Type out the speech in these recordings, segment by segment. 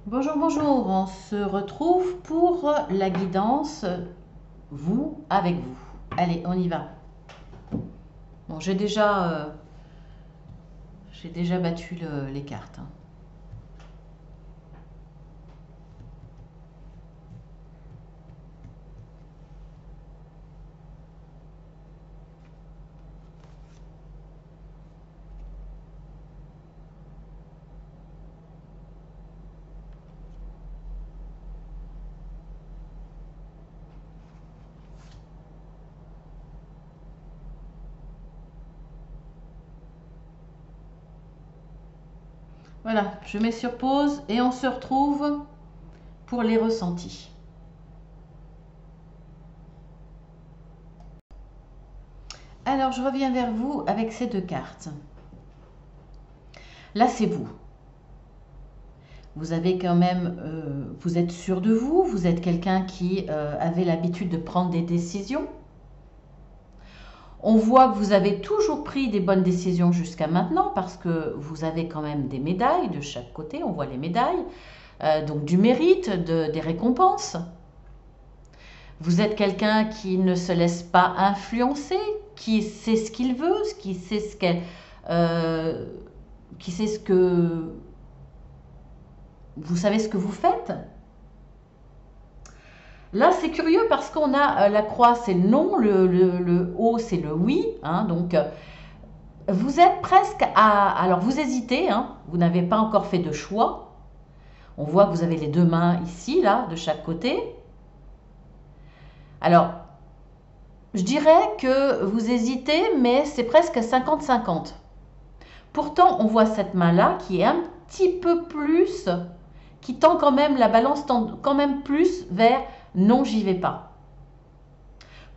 Bonjour, bonjour, on se retrouve pour la guidance, vous avec vous. Allez, on y va. Bon, j'ai déjà battu les cartes, hein. Voilà, je mets sur pause et on se retrouve pour les ressentis. Alors, je reviens vers vous avec ces deux cartes. Là, c'est vous. Vous avez quand même, vous êtes sûr de vous, vous êtes quelqu'un qui avait l'habitude de prendre des décisions. On voit que vous avez toujours pris des bonnes décisions jusqu'à maintenant parce que vous avez quand même des médailles de chaque côté, on voit les médailles, donc du mérite, des récompenses. Vous êtes quelqu'un qui ne se laisse pas influencer, qui sait ce qu'il veut, qui sait ce que vous savez ce que vous faites. Là, c'est curieux parce qu'on a la croix, c'est le non, le haut, c'est le oui, hein, donc vous êtes presque à... Alors, vous hésitez, hein, vous n'avez pas encore fait de choix. On voit que vous avez les deux mains ici, là, de chaque côté. Alors, je dirais que vous hésitez, mais c'est presque 50-50. Pourtant, on voit cette main-là qui est un petit peu plus, qui tend quand même, la balance tend quand même plus vers non, j'y vais pas.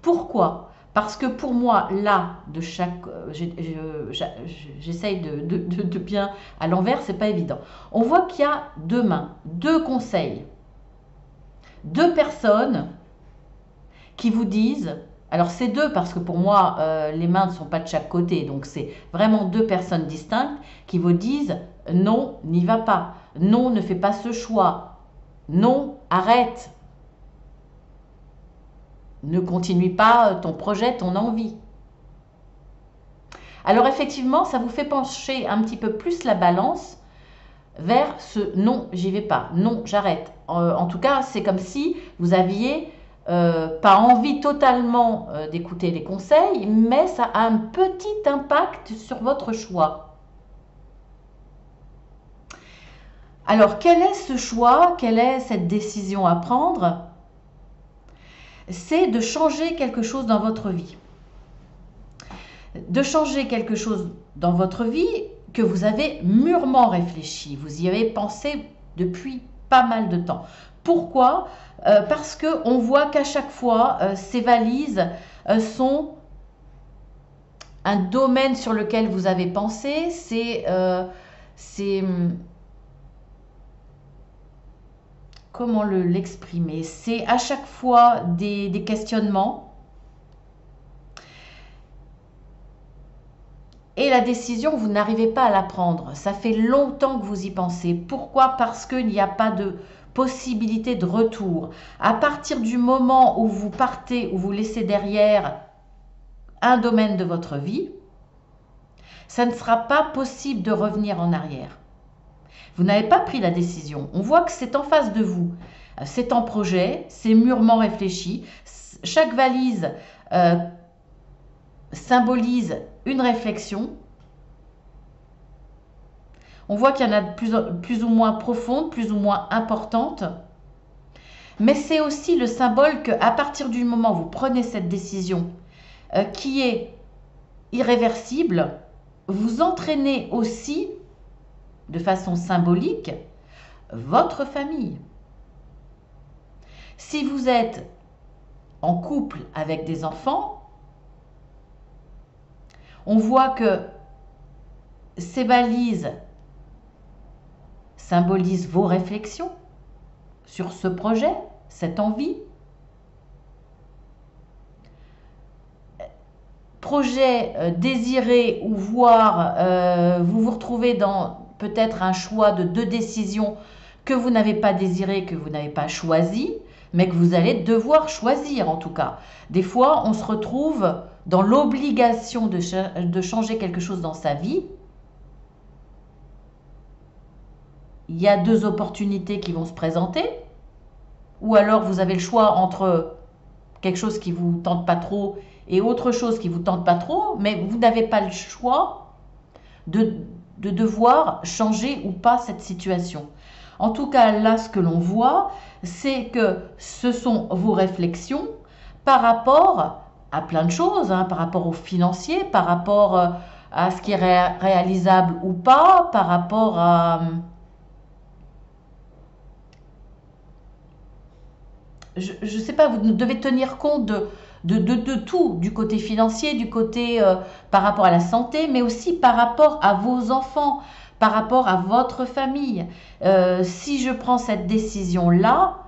Pourquoi? Parce que pour moi, là, de chaque, j'essaye de bien à l'envers, c'est pas évident. On voit qu'il y a deux mains, deux conseils, deux personnes qui vous disent, alors c'est deux parce que pour moi, les mains ne sont pas de chaque côté, donc c'est vraiment deux personnes distinctes qui vous disent non, n'y va pas, non, ne fais pas ce choix, non, arrête, ne continue pas ton projet, ton envie. Alors effectivement, ça vous fait pencher un petit peu plus la balance vers ce non, j'y vais pas, non, j'arrête. En tout cas, c'est comme si vous aviez pas envie totalement d'écouter les conseils, mais ça a un petit impact sur votre choix. Alors, quel est ce choix? Quelle est cette décision à prendre? C'est de changer quelque chose dans votre vie. De changer quelque chose dans votre vie que vous avez mûrement réfléchi. Vous y avez pensé depuis pas mal de temps. Pourquoi? Parce qu'on voit qu'à chaque fois, ces valises sont un domaine sur lequel vous avez pensé. Comment l'exprimer? C'est à chaque fois des questionnements. Et la décision, vous n'arrivez pas à la prendre. Ça fait longtemps que vous y pensez. Pourquoi? Parce qu'il n'y a pas de possibilité de retour. À partir du moment où vous partez, où vous laissez derrière un domaine de votre vie, ça ne sera pas possible de revenir en arrière. Vous n'avez pas pris la décision. On voit que c'est en face de vous. C'est en projet, c'est mûrement réfléchi. Chaque valise symbolise une réflexion. On voit qu'il y en a de plus ou moins profondes, plus ou moins importantes. Mais c'est aussi le symbole qu'à partir du moment où vous prenez cette décision qui est irréversible, vous entraînez aussi, de façon symbolique, votre famille. Si vous êtes en couple avec des enfants, on voit que ces balises symbolisent vos réflexions sur ce projet, cette envie. Projet désiré ou voir, vous vous retrouvez dans peut-être un choix de deux décisions que vous n'avez pas désiré, que vous n'avez pas choisi, mais que vous allez devoir choisir en tout cas. Des fois, on se retrouve dans l'obligation de changer quelque chose dans sa vie. Il y a deux opportunités qui vont se présenter, ou alors vous avez le choix entre quelque chose qui vous tente pas trop et autre chose qui vous tente pas trop, mais vous n'avez pas le choix de devoir changer ou pas cette situation. En tout cas, là, ce que l'on voit, c'est que ce sont vos réflexions par rapport à plein de choses, hein, par rapport au financier, par rapport à ce qui est réalisable ou pas, par rapport à... je ne sais pas, vous devez tenir compte de tout, du côté financier, du côté par rapport à la santé, mais aussi par rapport à vos enfants, par rapport à votre famille. Si je prends cette décision-là,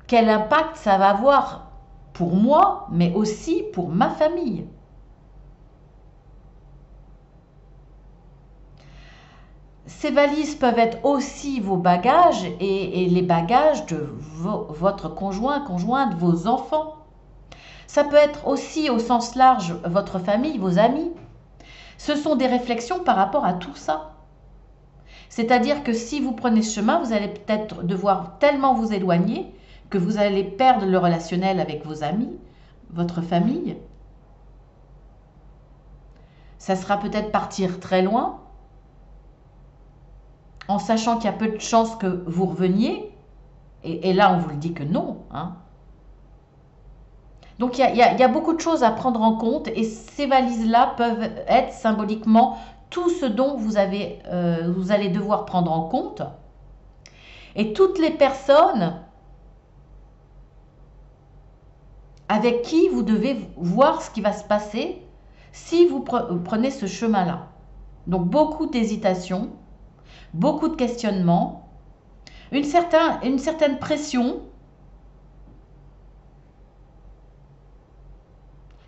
quel impact ça va avoir pour moi, mais aussi pour ma famille? Ces valises peuvent être aussi vos bagages et les bagages de votre conjoint, conjointe, vos enfants. Ça peut être aussi au sens large votre famille, vos amis. Ce sont des réflexions par rapport à tout ça. C'est-à-dire que si vous prenez ce chemin, vous allez peut-être devoir tellement vous éloigner que vous allez perdre le relationnel avec vos amis, votre famille. Ça sera peut-être partir très loin, en sachant qu'il y a peu de chances que vous reveniez. Et là, on vous le dit que non, hein. Donc, il y a beaucoup de choses à prendre en compte et ces valises-là peuvent être symboliquement tout ce dont vous allez devoir prendre en compte. Et toutes les personnes avec qui vous devez voir ce qui va se passer si vous prenez ce chemin-là. Donc, beaucoup d'hésitation, beaucoup de questionnements, une certaine pression,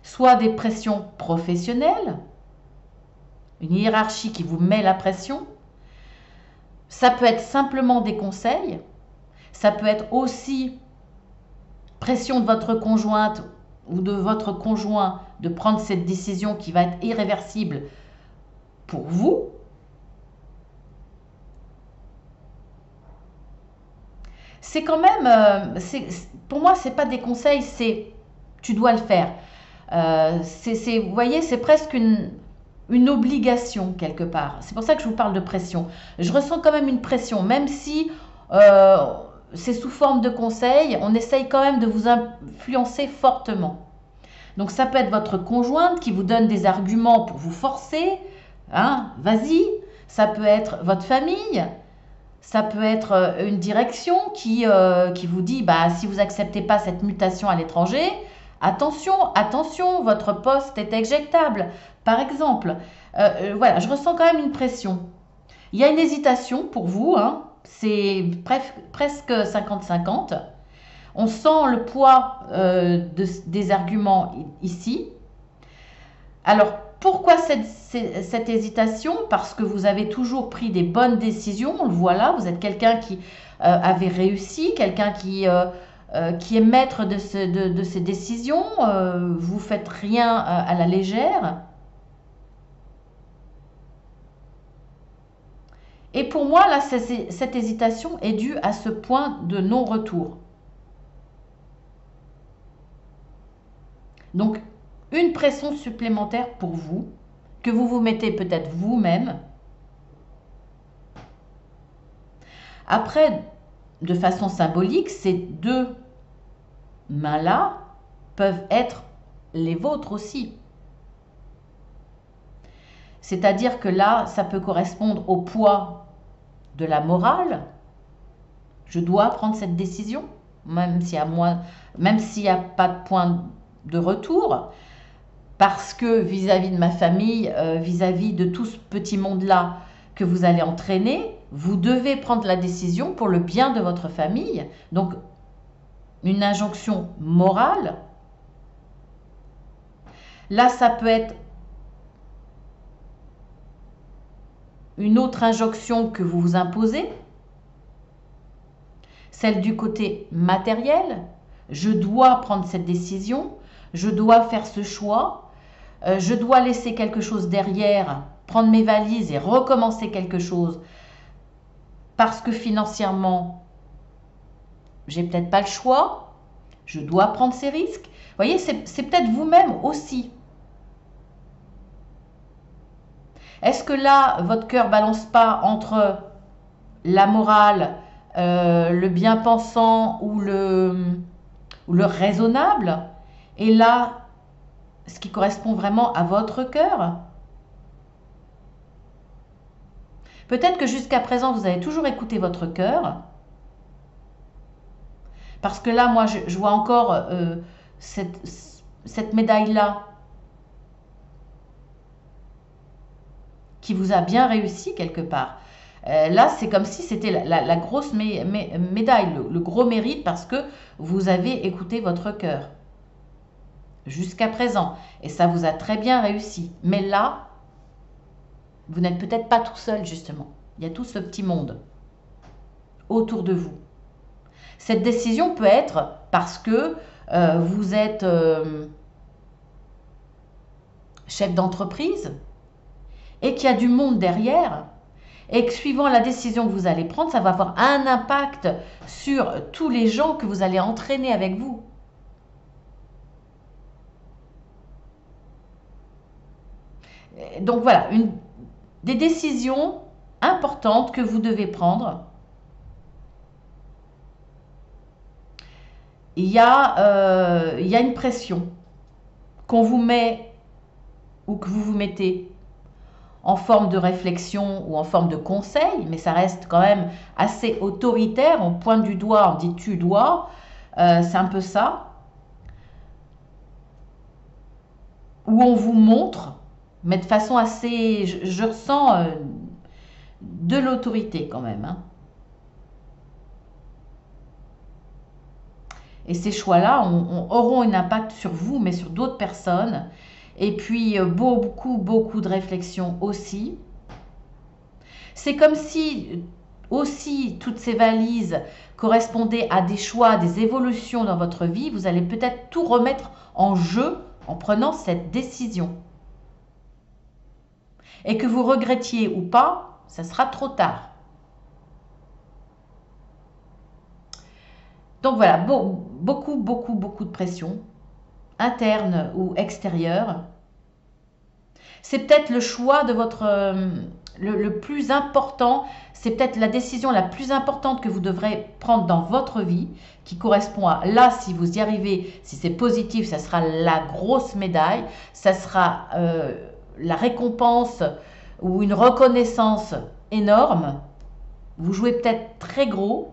soit des pressions professionnelles, une hiérarchie qui vous met la pression. Ça peut être simplement des conseils, ça peut être aussi pression de votre conjointe ou de votre conjoint de prendre cette décision qui va être irréversible pour vous. C'est quand même, pour moi, c'est pas des conseils, c'est tu dois le faire. Vous voyez, c'est presque une obligation quelque part. C'est pour ça que je vous parle de pression. Je ressens quand même une pression, même si c'est sous forme de conseils, on essaye quand même de vous influencer fortement. Donc ça peut être votre conjointe qui vous donne des arguments pour vous forcer, hein, vas-y. Ça peut être votre famille, ça peut être une direction qui vous dit, bah, si vous n'acceptez pas cette mutation à l'étranger, attention, attention, votre poste est éjectable, par exemple. Voilà, je ressens quand même une pression. Il y a une hésitation pour vous, hein, c'est presque 50-50. On sent le poids des arguments ici. Alors, pourquoi cette hésitation? Parce que vous avez toujours pris des bonnes décisions, on le voit là, vous êtes quelqu'un qui avait réussi, quelqu'un qui est maître de ses décisions, vous ne faites rien à la légère. Et pour moi, là, cette hésitation est due à ce point de non-retour. Donc, une pression supplémentaire pour vous, que vous vous mettez peut-être vous-même. Après, de façon symbolique, ces deux mains-là peuvent être les vôtres aussi. C'est-à-dire que là, ça peut correspondre au poids de la morale. Je dois prendre cette décision, même s'il n'y a pas de point de retour, parce que vis-à-vis de ma famille, vis-à-vis de tout ce petit monde-là que vous allez entraîner, vous devez prendre la décision pour le bien de votre famille. Donc, une injonction morale. Là, ça peut être une autre injonction que vous vous imposez. celle du côté matériel. Je dois prendre cette décision, je dois faire ce choix, je dois laisser quelque chose derrière, prendre mes valises et recommencer quelque chose parce que financièrement, j'ai peut-être pas le choix, je dois prendre ces risques. Vous voyez, c'est peut-être vous-même aussi. Est-ce que là, votre cœur balance pas entre la morale, le bien-pensant ou le raisonnable, et là, ce qui correspond vraiment à votre cœur? Peut-être que jusqu'à présent, vous avez toujours écouté votre cœur, parce que là, moi, je vois encore cette médaille-là qui vous a bien réussi quelque part. Là, c'est comme si c'était la grosse médaille, le gros mérite, parce que vous avez écouté votre cœur jusqu'à présent. Et ça vous a très bien réussi. Mais là, vous n'êtes peut-être pas tout seul, justement. Il y a tout ce petit monde autour de vous. Cette décision peut être parce que vous êtes chef d'entreprise et qu'il y a du monde derrière, et que suivant la décision que vous allez prendre, ça va avoir un impact sur tous les gens que vous allez entraîner avec vous. Donc voilà, des décisions importantes que vous devez prendre. Il y a une pression qu'on vous met ou que vous vous mettez en forme de réflexion ou en forme de conseil, mais ça reste quand même assez autoritaire. On pointe du doigt, on dit tu dois, c'est un peu ça. Où on vous montre, mais de façon assez, je ressens de l'autorité quand même. Hein. Et ces choix-là auront un impact sur vous, mais sur d'autres personnes. Et puis, beaucoup de réflexion aussi. C'est comme si, aussi, toutes ces valises correspondaient à des choix, des évolutions dans votre vie. Vous allez peut-être tout remettre en jeu en prenant cette décision. Et que vous regrettiez ou pas, ça sera trop tard. Donc voilà, beaucoup de pression, interne ou extérieure. C'est peut-être le choix de votre... le plus important, c'est peut-être la décision la plus importante que vous devrez prendre dans votre vie, qui correspond à, là, si vous y arrivez, si c'est positif, ça sera la grosse médaille, ça sera la récompense ou une reconnaissance énorme. Vous jouez peut-être très gros.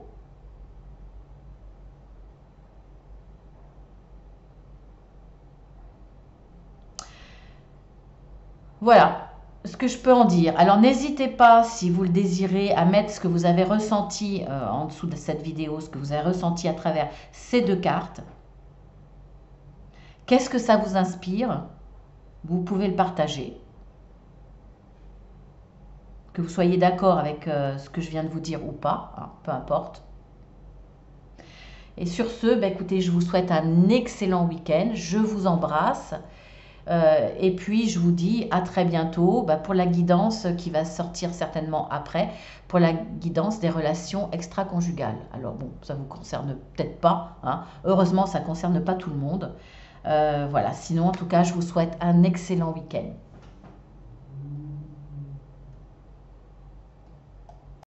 Voilà ce que je peux en dire. Alors n'hésitez pas, si vous le désirez, à mettre ce que vous avez ressenti en dessous de cette vidéo, ce que vous avez ressenti à travers ces deux cartes. Qu'est-ce que ça vous inspire? Vous pouvez le partager. Que vous soyez d'accord avec ce que je viens de vous dire ou pas, hein, peu importe. Et sur ce, écoutez, je vous souhaite un excellent week-end. Je vous embrasse. Et puis je vous dis à très bientôt pour la guidance qui va sortir certainement après, pour la guidance des relations extra-conjugales. Alors bon, ça vous concerne peut-être pas, hein. Heureusement ça ne concerne pas tout le monde. Voilà, sinon en tout cas je vous souhaite un excellent week-end.